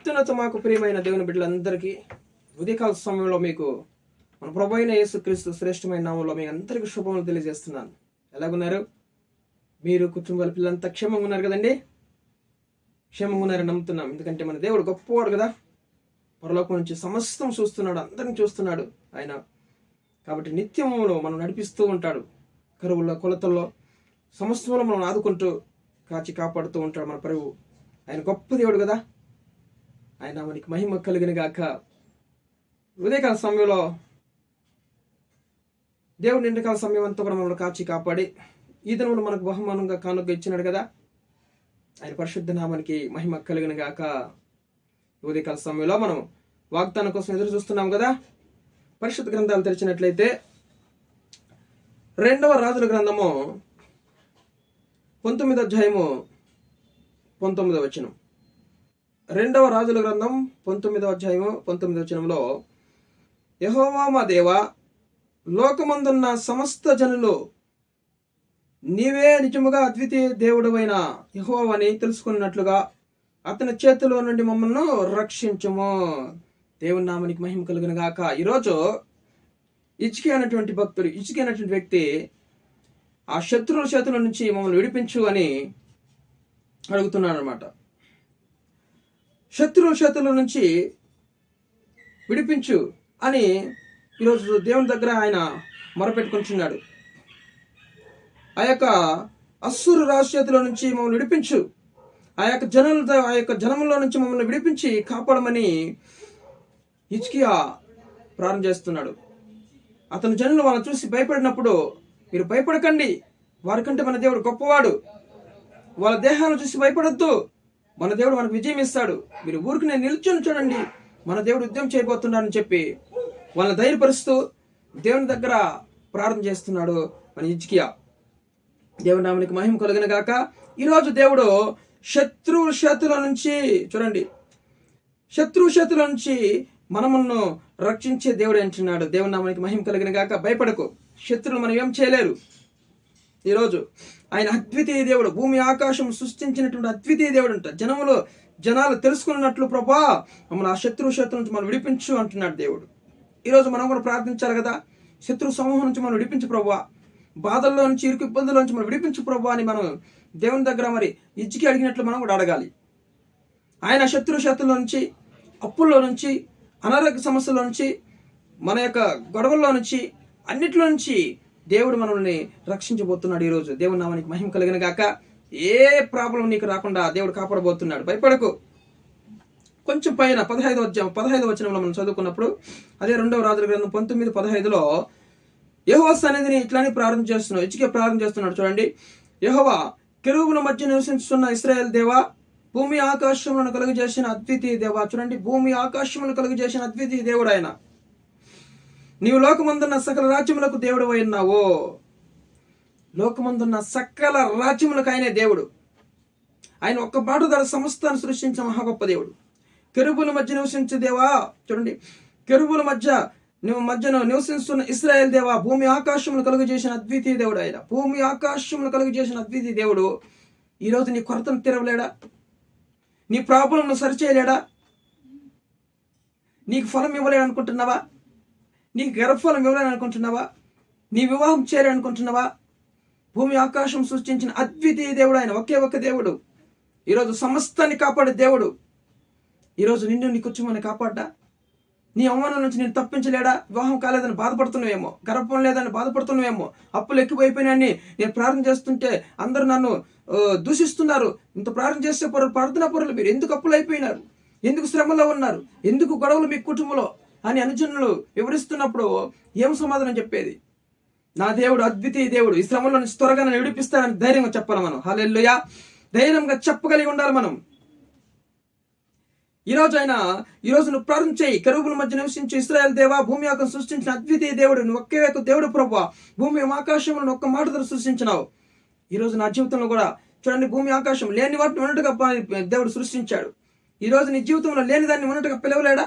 అత్యున్నత మాకు ప్రియమైన దేవుని బిడ్డలందరికీ ఉదయకాల సమయంలో మీకు మన ప్రభు అయిన యేసుక్రీస్తు శ్రేష్టమైన నామంలో మీ అందరికీ శుభములు తెలియజేస్తున్నాను. ఎలాగున్నారు? మీరు కుటుంబాల పిల్లలంతా క్షేమంగా ఉన్నారు కదండి? క్షేమంగా ఉన్నారని నమ్ముతున్నాం. ఎందుకంటే మన దేవుడు గొప్పవాడు కదా. పరలోకం నుంచి సమస్తం చూస్తున్నాడు, అందరిని చూస్తున్నాడు ఆయన. కాబట్టి నిత్యములో మనం నడిపిస్తూ ఉంటాడు. కరువుల్లో కొలతల్లో సమస్తంలో మనం ఆదుకుంటూ కాచి కాపాడుతూ ఉంటాడు మన ప్రభువు. ఆయన గొప్ప దేవుడు కదా. ఆయన మనకి మహిమ కలిగిన గాక. ఉదయకాల సమయంలో దేవుడు నిండకాల సమయం అంతా కూడా మనల్ని కాచి కాపాడి ఈ దినమును మనకు బహుమానంగా కానుక ఇచ్చినాడు కదా. ఆయన పరిశుద్ధ నామానికి మహిమ కలిగిన గాక. ఉదయకాల సమయంలో మనం వాగ్దానం కోసం ఎదురు చూస్తున్నాం కదా. పరిశుద్ధ గ్రంథాలు తెరిచినట్లయితే 2వ రాజుల గ్రంథము 19వ అధ్యాయము 19వ వచనం. 2వ రాజుల గ్రంథం 19వ అధ్యాయము 19వ వచనంలో, యెహోవా మా దేవా, లోకమందున్న సమస్త జనులు నీవే నిజముగా అద్వితీయ దేవుడవైన యెహోవాని తెలుసుకున్నట్లుగా అతని చేతిలో నుండి మమ్మల్ని రక్షించుము. దేవుని నామానికి మహిమ కలుగును గాక. ఈరోజు హిజ్కియా అనేటువంటి భక్తుడు, హిజ్కియా అనేటువంటి వ్యక్తి ఆ శత్రువుల చేతుల నుంచి మమ్మల్ని విడిపించు అని అడుగుతున్నాడు అనమాట. శత్రువుల చేతుల నుంచి విడిపించు అని ఈరోజు దేవుని దగ్గర ఆయన మొరపెట్టుకుంటున్నాడు. ఆ యొక్క అస్సురు రాజు చేతిలో నుంచి మమ్మల్ని విడిపించు, ఆ యొక్క జనములో నుంచి మమ్మల్ని విడిపించి కాపాడమని హిజ్కియా ప్రార్థన చేస్తున్నాడు. అతని జనులు వాళ్ళని చూసి భయపడినప్పుడు, మీరు భయపడకండి, వారికంటే మన దేవుడు గొప్పవాడు, వాళ్ళ దేహాలను చూసి భయపడొద్దు, మన దేవుడు మనకు విజయం ఇస్తాడు, మీరు ఊరికి నేను నిల్చొని చూడండి, మన దేవుడు యుద్ధం చేయబోతున్నాడని చెప్పి వాళ్ళని ధైర్యపరుస్తూ దేవుని దగ్గర ప్రార్థన చేస్తున్నాడు మన హిజ్కియా. దేవుని నామానికి మహిమ కలుగును గాక. ఈరోజు దేవుడు శత్రువుల చేతుల నుంచి, చూడండి, శత్రువు చేతుల నుంచి మనమును రక్షించే దేవుడు అంటున్నాడు. దేవుని నామానికి మహిమ కలుగును గాక. భయపడకు, శత్రువులు మనం ఏం చేయలేరు. ఈరోజు ఆయన అద్వితీయ దేవుడు, భూమి ఆకాశం సృష్టించినటువంటి అద్వితీయ దేవుడు అంట. జనాలు తెలుసుకున్నట్లు, ప్రభా మమ్మల్ని ఆ శత్రువు చేతుల నుంచి మనం విడిపించు అంటున్నాడు దేవుడు. ఈరోజు మనం కూడా ప్రార్థించాలి కదా. శత్రు సమూహం నుంచి మనం విడిపించు ప్రభా, బాధల్లో నుంచి, ఇరుకు ఇబ్బందుల నుంచి మనం విడిపించు ప్రభా అని మనం దేవుని దగ్గర మరి హిజ్కియా అడిగినట్లు మనం కూడా అడగాలి. ఆయన శత్రు చేతుల్లో నుంచి, అప్పుల్లో నుంచి, అనారోగ్య సమస్యల నుంచి, మన యొక్క గొడవల్లో నుంచి, అన్నిట్లో నుంచి దేవుడు మనల్ని రక్షించబోతున్నాడు. ఈరోజు దేవుని నామానికి మహిమ కలిగిన గాక. ఏ ప్రాబ్లం నీకు రాకుండా దేవుడు కాపాడబోతున్నాడు. భయపడకు. కొంచెం పైన 15వ వచనంలో మనం చదువుకున్నప్పుడు, అదే 2వ రాజుల గ్రంథం 19:15లో యెహోవా సన్నిధిని ఇట్లానే ప్రార్థన చేస్తున్నాడు, హిజ్కియా ప్రార్థన చేస్తున్నాడు. చూడండి, యెహోవా, కెరూబుల మధ్య నివసిస్తున్న ఇశ్రాయేలు దేవా, భూమి ఆకాశములను కలుగజేసిన అద్వితీయ దేవా. చూడండి, భూమి ఆకాశములను కలుగజేసిన అద్వితీయ దేవుడు ఆయన. నీవు లోకమందున్న సకల రాజ్యములకు దేవుడు అయినావు. లోకమందున్న సకల రాజ్యములకు ఆయనే దేవుడు. ఆయన ఒక్క మాట ద్వారా సమస్తాన్ని సృష్టించిన మహా గొప్ప దేవుడు. కెరూబుల మధ్య నివసించే దేవా, చూడండి, కెరూబుల మధ్యను నివసిస్తున్న ఇశ్రాయేలు దేవా, భూమి ఆకాశములు కలుగజేసిన అద్వితీయ దేవుడు ఆయన. భూమి ఆకాశములు కలుగజేసిన అద్వితీయ దేవుడు ఈరోజు నీ కొరతను తీరవలేడా? నీ ప్రాబ్లంను సరిచేయలేడా? నీకు ఫలం ఇవ్వలేడు అనుకుంటున్నావా? నీకు గర్భఫలం ఇవ్వలేని అనుకుంటున్నావా? నీ వివాహం చేయాలనుకుంటున్నావా? భూమి ఆకాశం సృష్టించిన అద్వితీయ దేవుడు ఆయన, ఒకే ఒక్క దేవుడు. ఈరోజు సమస్తాన్ని కాపాడే దేవుడు. ఈరోజు నిన్ను నీ కుటుంబాన్ని కాపాడ్డా? నీ అవమానం నుంచి నేను తప్పించలేడా? వివాహం కాలేదని బాధపడుతున్నావేమో, గర్భం లేదని బాధపడుతున్నావేమో, అప్పులు ఎక్కువైపోయినాయని నేను ప్రార్థన చేస్తుంటే అందరూ నన్ను దూషిస్తున్నారు, ఇంత ప్రార్థన చేసే ప్రార్థనా పరులు మీరు ఎందుకు అప్పులు అయిపోయినారు, ఎందుకు శ్రమలో ఉన్నారు, ఎందుకు గొడవలు మీ కుటుంబంలో అని అనుజనులు వివరిస్తున్నప్పుడు ఏం సమాధానం చెప్పేది? నా దేవుడు అద్వితీయ దేవుడు, ఈ శ్రమలో నుంచి త్వరగా నన్ను విడిపిస్తానని ధైర్యంగా చెప్పాలి మనం. హల్లెలూయా. ధైర్యంగా చెప్పగలిగి ఉండాలి మనం. ఈరోజు నువ్వు ప్రార్థన చేయి. కెరూబుల మధ్య నివసించే ఇశ్రాయేలు దేవా, భూమి ఆకాశం సృష్టించిన అద్వితీయ దేవుడు, నువ్వు ఒకే ఒక దేవుడు ప్రభువా. భూమి ఆకాశంలో ఒక్క మాట ద్వారా సృష్టించినావు. ఈరోజు నా జీవితంలో కూడా చూడండి, భూమి ఆకాశం లేని వాటిని ఉన్నట్టుగా దేవుడు సృష్టించాడు. ఈరోజు నీ జీవితంలో లేని దాన్ని ఉన్నట్టుగా పిలవలేడా?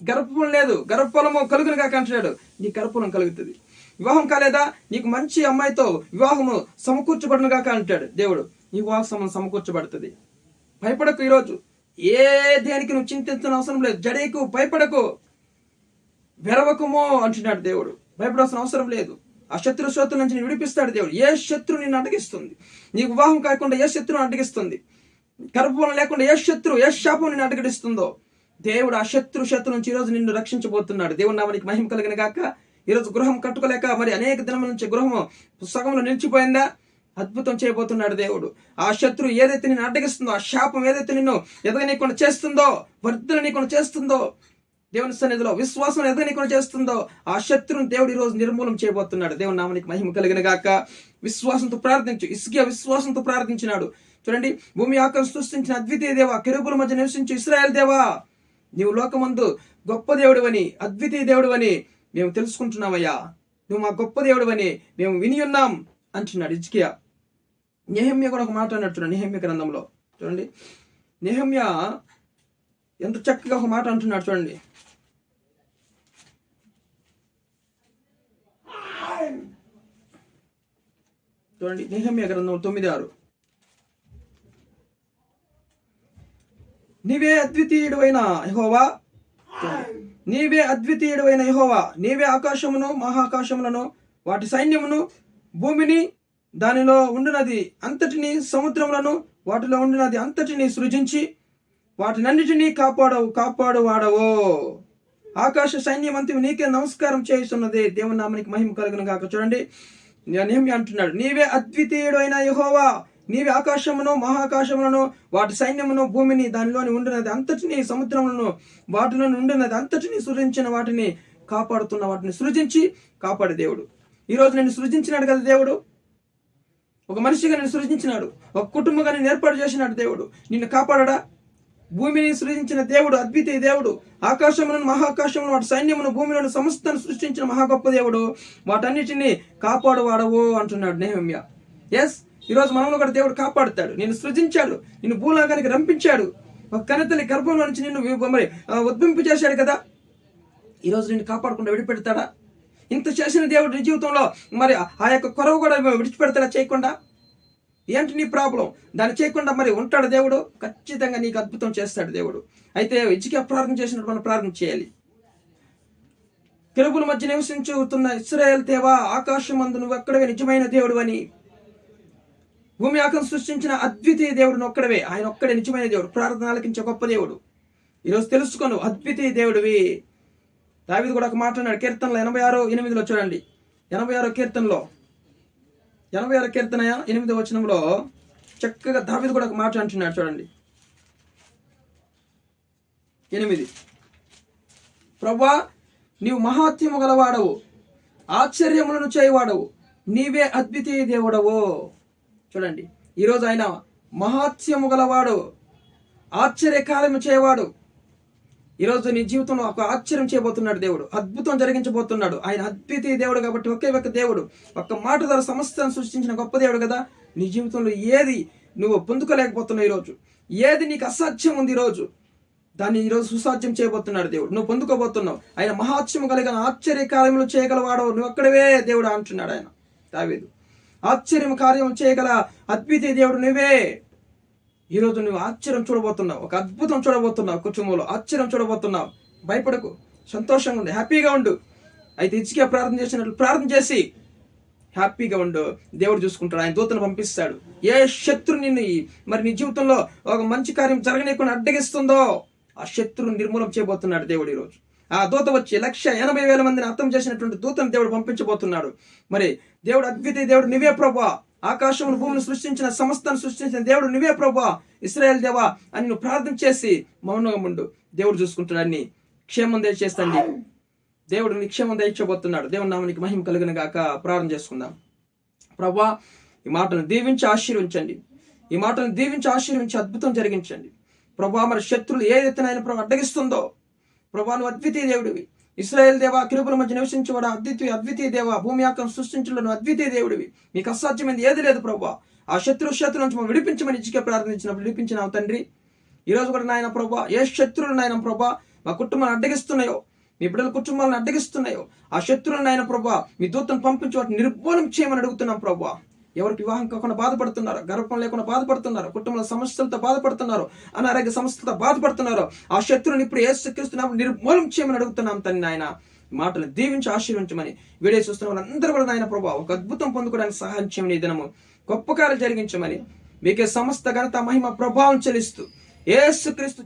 గర్భఫలం లేదు, గర్భఫలము కలుగును గాక అంటున్నాడు. నీ గర్భఫలం కలుగుతుంది. వివాహం కాలేదా? నీకు మంచి అమ్మాయితో వివాహము సమకూర్చబడును గాక అంటాడు దేవుడు. నీ వివాహం సమకూర్చబడుతుంది. భయపడకు. ఈరోజు ఏ దేనికి నువ్వు చింతించిన అవసరం లేదు. జడేకు, భయపడకు, వెరవకము అంటున్నాడు దేవుడు. భయపడాల్సిన అవసరం లేదు. ఆ శత్రుల నుంచి నేను విడిపిస్తాడు దేవుడు. ఏ శత్రు నిన్ను అడ్డగిస్తుంది? నీకు వివాహం కాకుండా ఏ శత్రువు అడ్డగిస్తుంది? గర్భఫలం లేకుండా ఏ శాపం నిన్ను అడ్డగిస్తుందో దేవుడు ఆ శత్రు నుంచి ఈరోజు నిన్ను రక్షించబోతున్నాడు. దేవుడు నామానికి మహిమ కలిగిన గాక. ఈరోజు గృహం కట్టుకోలేక మరి అనేక దినముల నుంచి గృహం సగంలో నిలిచిపోయిందా? అద్భుతం చేయబోతున్నాడు దేవుడు. ఆ శత్రు ఏదైతే నిన్ను అడ్డగిస్తుందో, ఆ శాపం ఏదైతే నిన్ను ఎదగనీయకుండా చేస్తుందో, వర్ధననీయకుండా చేస్తుందో, దేవుని సన్నిధిలో విశ్వాసం ఎదగనీయకుండా చేస్తుందో, ఆ శత్రువుని దేవుడు ఈరోజు నిర్మూలన చేయబోతున్నాడు. దేవుని నామానికి మహిమ కలిగిన గాక. విశ్వాసంతో ప్రార్థించు. హిజ్కియా విశ్వాసంతో ప్రార్థించినాడు. చూడండి, భూమి ఆకాశం సృష్టించిన అద్వితీయ దేవా, కెరూబుల మధ్య నివసించు ఇశ్రాయేలు దేవా, నీవు లోకమందు గొప్ప దేవుడివని, అద్వితీయ దేవుడివని మేము తెలుసుకుంటున్నామయ్యా. నువ్వు మా గొప్ప దేవుడివని మేము విని ఉన్నాం అంటున్నాడు హిజ్కియా. నెహెమ్యా కూడా ఒక మాట అన్నాడు చూడండి, నెహెమ్యా గ్రంథంలో చూడండి. నెహెమ్యా ఎంత చక్కగా ఒక మాట అంటున్నాడు చూడండి. చూడండి, నెహెమ్యా గ్రంథం 9:6. నీవే అద్వితీయుడైన యెహోవా, నీవే అద్వితీయుడైన యెహోవా, నీవే ఆకాశమును మహాకాశములను వాటి సైన్యమును భూమిని దానిలో ఉండునది అంతటిని సముద్రములను వాటిలో ఉండునది అంతటిని సృజించి వాటినన్నిటినీ కాపాడువాడవో. ఆకాశ సైన్యమంతి నీకే నమస్కారం చేస్తున్నది. దేవుని నామానికి మహిమ కలుగును గాక. చూడండి, నెహెమ్యా అంటున్నాడు, నీవే అద్వితీయుడు అయిన యెహోవా, నీవే ఆకాశమును మహాకాశములను వాటి సైన్యమును భూమిని దానిలోని ఉండినది అంతటిని సముద్రములను వాటిలో ఉండినది అంతటిని సృజించిన వాటిని కాపాడుతున్న వాటిని సృజించి కాపాడే దేవుడు. ఈరోజు నేను సృజించినాడు కదా దేవుడు. ఒక మనిషిగా నేను సృజించినాడు, ఒక కుటుంబంగా నేను ఏర్పాటు చేసినాడు దేవుడు. నిన్ను కాపాడడా? భూమిని సృజించిన దేవుడు అద్వితీయ దేవుడు. ఆకాశములను మహాకాశములను వాటి సైన్యమును భూమిలోని సమస్తాన్ని సృష్టించిన మహా గొప్ప దేవుడు. వాటన్నిటిని కాపాడువాడవో అంటున్నాడు నెహెమ్యా. ఎస్, ఈరోజు మనల్ని కూడా దేవుడు కాపాడుతాడు. నిన్ను సృజించాడు, నిన్ను భూలోకానికి రంపించాడు, ఒక కన్నతల్లి గర్భంలో నుంచి నిన్ను మరి ఉద్భింపు చేశాడు కదా. ఈరోజు నిన్ను కాపాడకుండా విడిపెడతాడా? ఇంత చేసిన దేవుడు నీ జీవితంలో మరి ఆ యొక్క కొరవ కూడా విడిచిపెడతాడా చేయకుండా? ఏంటి నీ ప్రాబ్లం? దాన్ని చేయకుండా మరి ఉంటాడు దేవుడు? ఖచ్చితంగా నీకు అద్భుతం చేస్తాడు దేవుడు. అయితే హిజ్కియా ప్రార్థన చేసినట్టు మనం ప్రార్థన చేయాలి. కెరూబుల మధ్య నివసించుతున్న ఇశ్రాయేలు దేవా, ఆకాశమందు నువ్వు ఒక్కడవే నిజమైన దేవుడు అని, భూమి ఆకాశం సృష్టించిన అద్వితీయ దేవుడు ఒక్కడవే, ఆయన ఒక్కడే నిజమైన దేవుడు, ప్రార్థన ఆలకించే గొప్ప దేవుడు. ఈరోజు తెలుసుకోను, అద్వితీయ దేవుడివి. దావీదు కూడా ఒక మాట అన్నాడు కీర్తనలో 86:8 చూడండి. 86 కీర్తనలో 86 కీర్తన 8వ వచనంలో చక్కగా దావీదు కూడా ఒక మాట అంటున్నాడు చూడండి. 8, ప్రభువా నీవు మహాత్యము గలవాడవు, ఆశ్చర్యములను చేయవాడవు, నీవే అద్వితీయ దేవుడవు. చూడండి, ఈరోజు ఆయన మహాత్యము గలవాడు, ఆశ్చర్యకార్యము చేయవాడు. ఈరోజు నీ జీవితంలో ఒక ఆశ్చర్యం చేయబోతున్నాడు దేవుడు, అద్భుతం జరిగించబోతున్నాడు. ఆయన అద్వితీయ దేవుడు కాబట్టి ఒకే ఒక్క దేవుడు, ఒక్క మాట ద్వారా సమస్తాన్ని సృష్టించిన గొప్ప దేవుడు కదా. నీ జీవితంలో ఏది నువ్వు పొందుకోలేకపోతున్నావు, ఈరోజు ఏది నీకు అసాధ్యం ఉంది, ఈరోజు దాన్ని ఈరోజు సుసాధ్యం చేయబోతున్నాడు దేవుడు. నువ్వు పొందుకోబోతున్నావు. ఆయన మహాత్యము కలిగిన ఆశ్చర్య కార్యములు చేయగలవాడు, నువ్వు ఒక్కడవే దేవుడు అంటున్నాడు ఆయన దావీదు. ఆశ్చర్యం కార్యం చేయగల అద్వితీయ దేవుడు నువ్వే. ఈరోజు నువ్వు ఆశ్చర్యం చూడబోతున్నావు, ఒక అద్భుతం చూడబోతున్నావు, కుటుంబంలో ఆశ్చర్యం చూడబోతున్నావు. భయపడకు, సంతోషంగా ఉండు, హ్యాపీగా ఉండు. అయితే హిజ్కియా ప్రార్థన చేసినట్లు ప్రార్థన చేసి హ్యాపీగా ఉండు. దేవుడు చూసుకుంటాడు, ఆయన దూతను పంపిస్తాడు. ఏ శత్రు నిన్ను మరి నీ జీవితంలో ఒక మంచి కార్యం జరగనీయకుండా అడ్డగిస్తుందో ఆ శత్రువుని నిర్మూలన చేయబోతున్నాడు దేవుడు. ఈరోజు ఆ దూత వచ్చి 1,80,000 మందిని అర్థం చేసినటువంటి దూతను దేవుడు పంపించబోతున్నాడు. మరి దేవుడు అద్వితీయ దేవుడు నువ్వే ప్రభువా, ఆకాశమును భూమిని సృష్టించిన సమస్తాన్ని సృష్టించిన దేవుడు నువ్వే ప్రభువా, ఇశ్రాయేలు దేవా అని నువ్వు ప్రార్థన చేసి మౌనంగా ఉండు. దేవుడు చూసుకుంటాడు, అన్ని క్షేమం దయచేస్తండి. దేవుడు నీ క్షేమం దయచేయబోతున్నాడు. దేవుని నామానికి మహిమ కలుగును గాక. ప్రార్థన చేసుకుందాం. ప్రభువా, ఈ మాటను దీవించి ఆశీర్వించండి, ఈ మాటను దీవించి ఆశీర్వించి అద్భుతం జరిగించండి. ప్రభువా, మరి శత్రులు ఏదైతే ఆయన ప్రభు అడ్డగిస్తుందో, ప్రభువా నువ్వు అద్వితీయ దేవుడివి. ఇశ్రాయేలు దేవా, కెరూబుల మధ్య నివసించేవాడు అద్వితీయ దేవా, భూమి ఆకాశం సృష్టించడం అద్వితీయ దేవుడివి. నీకు అసాధ్యమైంది ఏది లేదు ప్రభువా. ఆ శత్రు నుంచి మనం విడిపించమని హిజ్కియా ప్రార్థించినప్పుడు విడిపించినావు తండ్రి. ఈరోజు కూడా నాయన ప్రభువా, ఏ శత్రువులు నాయన ప్రభువా మా కుటుంబాన్ని అడ్డగిస్తున్నాయో, మీ బిడ్డల కుటుంబాలను అడ్డగిస్తున్నాయో, ఆ శత్రువులు నాయన ప్రభువా మీ దూతను పంపించి వాటిని నిర్మూలన చేయమని అడుగుతున్నాం ప్రభువా. ఎవరికి వివాహం కాకుండా బాధపడుతున్నారు, గర్భం లేకుండా బాధపడుతున్నారు, కుటుంబంలో సమస్యలతో బాధపడుతున్నారు, అనారోగ్య సమస్యలతో బాధపడుతున్నారు, ఆ శత్రువుని ఇప్పుడు యేసుక్రీస్తు నిర్మూలం చేయమని అడుగుతున్నాం తండ్రి నాయన. మాటలు దీవించి ఆశీర్వించమని వీడియో చూస్తున్న వాళ్ళందరూ కూడా నాయన ప్రభావ ఒక అద్భుతం పొందుకోవడానికి సహాయం చేయమని, ఈ దినము గొప్ప కార్యాలు జరిగించమని మీకే సమస్త ఘనత మహిమ ప్రభావం చెల్లిస్తూ యేసుక్రీస్తు